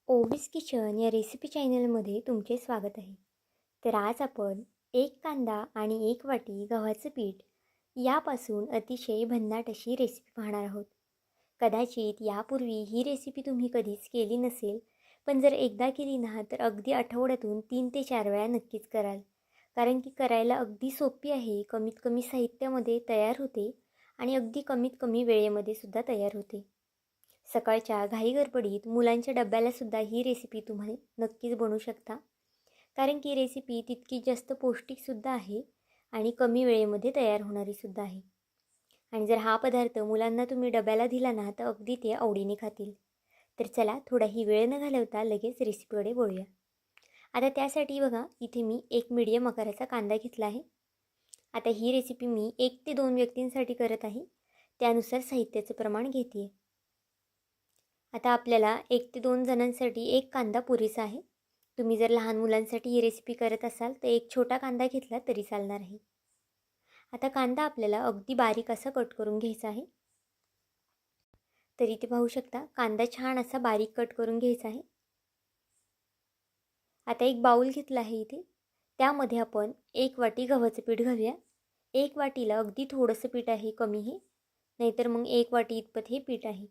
ओवीस kitchen या recipe चॅनलमध्ये तुमचे स्वागत आहे. तर आज आपण एक कांदा आणि एक वाटी गव्हाचं पीठ यापासून अतिशय भन्नाट अशी रेसिपी पाहणार आहोत. कदाचित यापूर्वी ही रेसिपी तुम्ही कधीच केली नसेल, पण जर एकदा केली ना तर अगदी आठवड्यातून 3 ते 4 वेळा नक्कीच कराल. कारण की करायला अगदी सोपी आहे, कमीत कमी साहित्यामध्ये तयार होते आणि अगदी कमीत कमी वेळेमध्ये सुद्धा तयार होते. सकाळच्या घाईगडबडीत मुलांच्या डब्यालासुद्धा ही रेसिपी तुम्ही नक्कीच बनवू शकता. कारण की रेसिपी तितकी जास्त पौष्टिकसुद्धा आहे आणि कमी वेळेमध्ये तयार होणारीसुद्धा आहे. आणि जर हा पदार्थ मुलांना तुम्ही डब्याला दिला ना तर अगदी ते आवडीने खातील. तर चला थोडाही वेळ न घालवता लगेच रेसिपीकडे वळूया. आता त्यासाठी बघा इथे मी एक मीडियम आकाराचा कांदा घेतला आहे. आता ही रेसिपी मी 1 ते 2 व्यक्तींसाठी करत आहे. त्यानुसार साहित्याचं प्रमाण घेते आहे. आता आपल्याला 1 ते 2 जणांसाठी एक कांदा पुरेसा आहे. तुम्ही जर लहान मुलांसाठी ही रेसिपी करत असाल तर एक छोटा कांदा घेतला तरी चालणार आहे. आता कांदा आपल्याला अगदी बारीक असा कट करून घ्यायचा आहे. तर इथे पाहू शकता कांदा छान असा बारीक कट करून घ्यायचा आहे. आता एक बाउल घेतला आहे इथे. त्यामध्ये आपण 1 वाटी गव्हाचं पीठ घालूया. 1 वाटीला अगदी थोडंसं पीठ आहे, कमी हे. नाहीतर मग 1 वाटी इतपत हे पीठ आहे.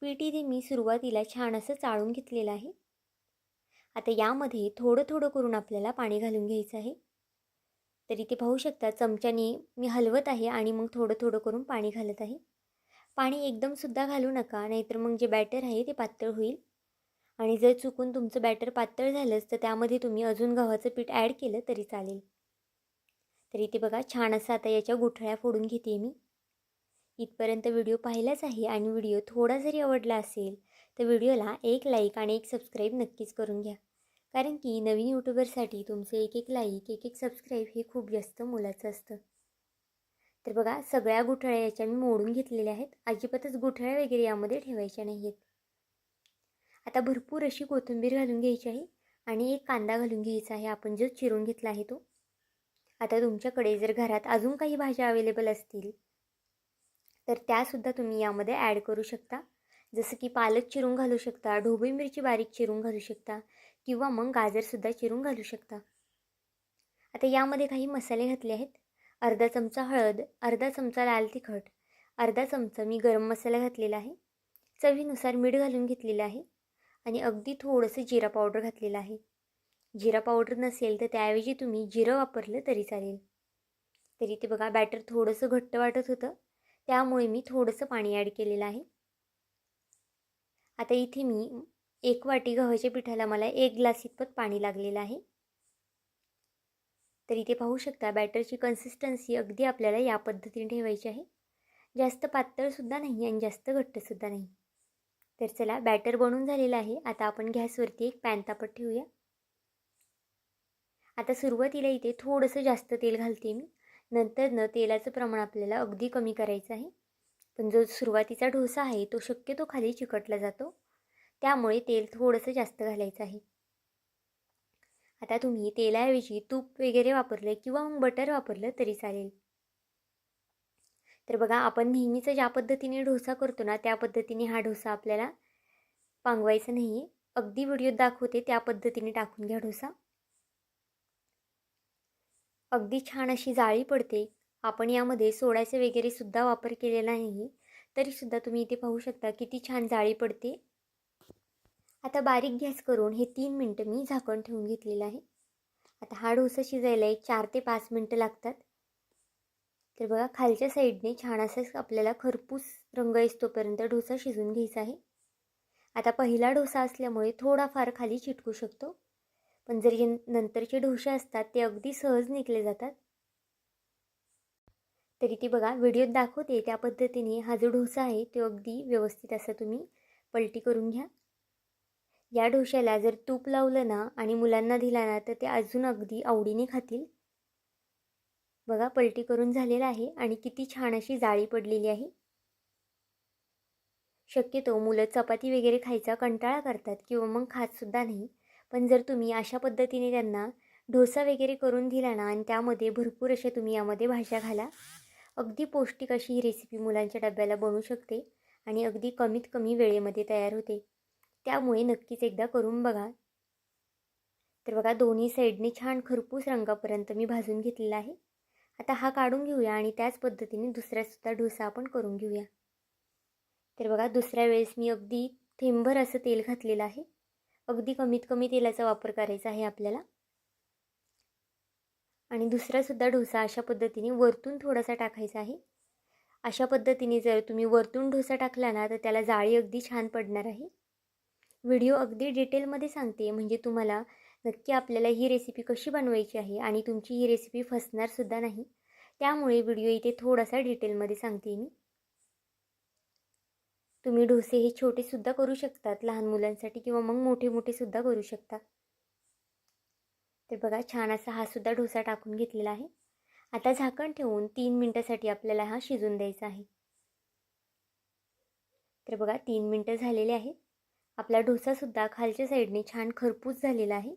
पीठ इथे मी सुरुवातीला छान असं चाळून घेतलेलं आहे. आता यामध्ये थोडं थोडं करून आपल्याला पाणी घालून घ्यायचं आहे. तर इथे पाहू शकता चमच्याने मी हलवत आहे आणि मग थोडं थोडं करून पाणी घालत आहे. पाणी एकदमसुद्धा घालू नका, नाहीतर मग जे बॅटर आहे ते पातळ होईल. आणि जर चुकून तुमचं बॅटर पातळ झालंच तर त्यामध्ये तुम्ही अजून गव्हाचं पीठ ॲड केलं तरी चालेल. तर इथे बघा छान असं आता याच्या गुठळ्या फोडून घेते मी. इथपर्यंत व्हिडिओ पाहिलाच आहे आणि व्हिडिओ थोडा जरी आवडला असेल तर व्हिडिओला एक लाईक आणि एक सबस्क्राईब नक्कीच करून घ्या. कारण की नवीन यूट्यूबरसाठी तुमचे एक एक लाईक एक एक सबस्क्राईब हे खूप जास्त मोलाचं असतं. तर बघा सगळ्या गुठळ्या याच्या मी मोडून घेतलेल्या आहेत. अजिबातच गुठळ्या वगैरे यामध्ये ठेवायच्या नाही आहेत. आता भरपूर अशी कोथिंबीर घालून घ्यायची आहे आणि एक कांदा घालून घ्यायचा आहे आपण जो चिरून घेतला आहे तो. आता तुमच्याकडे जर घरात अजून काही भाज्या अवेलेबल असतील तर त्यासुद्धा तुम्ही यामध्ये ॲड करू शकता. जसं की पालक चिरून घालू शकता, ढोबळी मिरची बारीक चिरून घालू शकता किंवा मग गाजरसुद्धा चिरून घालू शकता. आता यामध्ये काही मसाले घातले आहेत. अर्धा चमचा हळद, अर्धा चमचा लाल तिखट, अर्धा चमचा मी गरम मसाला घातलेला आहे. चवीनुसार मीठ घालून घेतलेलं आहे आणि अगदी थोडंसं जिरा पावडर घातलेलं आहे. जिरा पावडर नसेल तर त्याऐवजी तुम्ही जिरं वापरलं तरी चालेल. तरी ते बघा बॅटर थोडंसं घट्ट वाटत होतं, त्यामुळे मी थोडंसं पाणी ॲड केलेलं आहे. आता इथे मी 1 वाटी गव्हाच्या पिठाला मला 1 ग्लास इतपत पाणी लागलेलं आहे. तर इथे पाहू शकता बॅटरची कन्सिस्टन्सी अगदी आपल्याला या पद्धतीने ठेवायची आहे. जास्त पातळसुद्धा नाही आणि जास्त घट्टसुद्धा नाही. तर चला बॅटर बनून झालेलं आहे. आता आपण गॅसवरती एक पॅन तापत ठेवूया. आता सुरुवातीला इथे थोडंसं जास्त तेल घालते मी. नंतर तेलाचं प्रमाण आपल्याला अगदी कमी करायचं आहे. पण जो सुरुवातीचा डोसा आहे तो शक्यतो खाली चिकटला जातो, त्यामुळे तेल थोडंसं जास्त घालायचं आहे. आता तुम्ही तेलाऐवजी तूप वगैरे वापरलं किंवा मग बटर वापरलं तरी चालेल. तर बघा आपण नेहमीचं ज्या पद्धतीने डोसा करतो ना त्या पद्धतीने हा डोसा आपल्याला पांगवायचा नाही आहे. अगदी व्हिडिओत दाखवते त्या पद्धतीने टाकून घ्या डोसा. अगदी छान अशी जाळी पडते. आपण यामध्ये सोड्याचे वगैरे सुद्धा वापर केलेला नाही, तरीसुद्धा तुम्ही इथे पाहू शकता किती छान जाळी पडते. आता बारीक गॅस करून हे 3 मिनटं मी झाकण ठेवून घेतलेलं आहे. आता हा डोसा शिजायला एक 4 ते 5 मिनटं लागतात. तर बघा खालच्या साईडने छान असं आपल्याला खरपूस रंग येतोपर्यंत डोसा शिजून घ्यायचा आहे. आता पहिला डोसा असल्यामुळे थोडाफार खाली चिटकू शकतो, पण जर जे नंतरचे डोसे असतात ते अगदी सहज निघले जातात. तरी ते बघा व्हिडिओत दाखवते त्या पद्धतीने हा जो डोसा आहे तो अगदी व्यवस्थित असा तुम्ही पलटी करून घ्या. या डोश्याला जर तूप लावलं ना आणि मुलांना दिला ना तर ते अजून अगदी आवडीने खातील. बघा पलटी करून झालेला आहे आणि किती छान अशी जाळी पडलेली आहे. शक्यतो मुलं चपाती वगैरे खायचा कंटाळा करतात किंवा मग खातसुद्धा नाही. पण जर तुम्ही अशा पद्धतीने त्यांना डोसा वगैरे करून दिला ना आणि त्यामध्ये भरपूर अशा तुम्ही यामध्ये भाज्या घाला, अगदी पौष्टिक अशी ही रेसिपी मुलांच्या डब्याला बनू शकते आणि अगदी कमीत कमी वेळेमध्ये तयार होते. त्यामुळे नक्कीच एकदा करून बघा. तर बघा दोन्ही साईडने छान खरपूस रंगापर्यंत मी भाजून घेतलेला आहे. आता हा काढून घेऊया आणि त्याच पद्धतीने दुसरासुद्धा डोसा आपण करून घेऊया. तर बघा दुसऱ्या वेळेस मी अगदी थेंबभर असं तेल घातलेलं आहे. अगदी कमीत कमी तेलाचा वापर करायचा आहे आपल्याला. आणि दुसरासुद्धा डोसा अशा पद्धतीने वरतून थोडासा टाकायचा आहे. अशा पद्धतीने जर तुम्ही वरतून डोसा टाकला ना तर त्याला जाळी अगदी छान पडणार आहे. व्हिडिओ अगदी डिटेलमध्ये सांगते म्हणजे तुम्हाला नक्की आपल्याला ही रेसिपी कशी बनवायची आहे आणि तुमची ही रेसिपी फसणारसुद्धा नाही. त्यामुळे व्हिडिओ इथे थोडासा डिटेलमध्ये सांगते मी. तुम्ही डोसे हे छोटेसुद्धा करू शकतात लहान मुलांसाठी किंवा मग मोठे मोठेसुद्धा करू शकता. तर बघा छान असा हा सुद्धा डोसा टाकून घेतलेला आहे. आता झाकण ठेवून 3 मिनटासाठी आपल्याला हा शिजून द्यायचा आहे. तर बघा 3 मिनटं झालेले आहेत. आपला डोसासुद्धा खालच्या साईडने छान खरपूस झालेला आहे.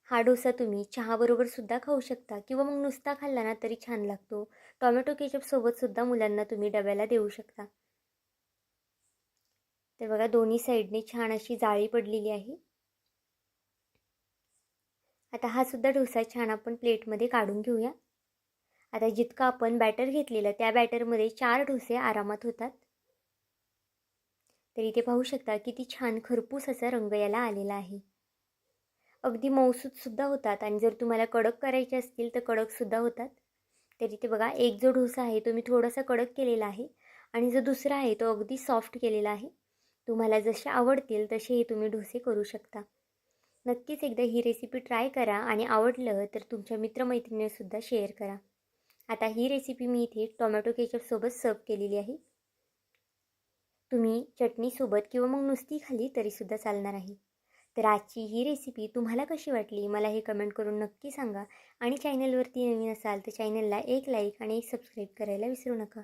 हा डोसा तुम्ही चहाबरोबर सुद्धा खाऊ शकता किंवा मग नुसता खाल्ला ना तरी छान लागतो. टोमॅटो केचपसोबतसुद्धा मुलांना तुम्ही डब्याला देऊ शकता. तर बघा दोन्ही साईडने छान अशी जाळी पडलेली आहे. आता हा सुद्धा डोसा छान आपण प्लेटमध्ये काढून घेऊया. आता जितका आपण बॅटर घेतलेलं त्या बॅटरमध्ये 4 डोसे आरामात होतात. तर इथे पाहू शकता किती छान खरपूस असा रंग याला आलेला आहे. अगदी मऊसूतसुद्धा होतात आणि जर तुम्हाला कडक करायचे असतील तर कडकसुद्धा होतात. तर इथे बघा एक जो डोसा आहे तो मी थोडासा कडक केलेला आहे आणि जो दुसरा आहे तो अगदी सॉफ्ट केलेला आहे. तुम्हाला जसे आवडतील तसे हे तुम्ही डोसे करू शकता. नक्कीच एकदा ही रेसिपी ट्राय करा आणि आवडलं तर तुमच्या मित्रमैत्रिणींसुद्धा शेअर करा. आता ही रेसिपी मी इथे टोमॅटो केचपसोबत सर्व केलेली आहे. तुम्ही चटणीसोबत किंवा मग नुसती खाल्ली तरीसुद्धा चालणार आहे. तर आजची ही रेसिपी तुम्हाला कशी वाटली मला हे कमेंट करून नक्की सांगा आणि चॅनलवरती नवीन असाल तर चॅनलला एक लाईक आणि एक सबस्क्राईब करायला विसरू नका.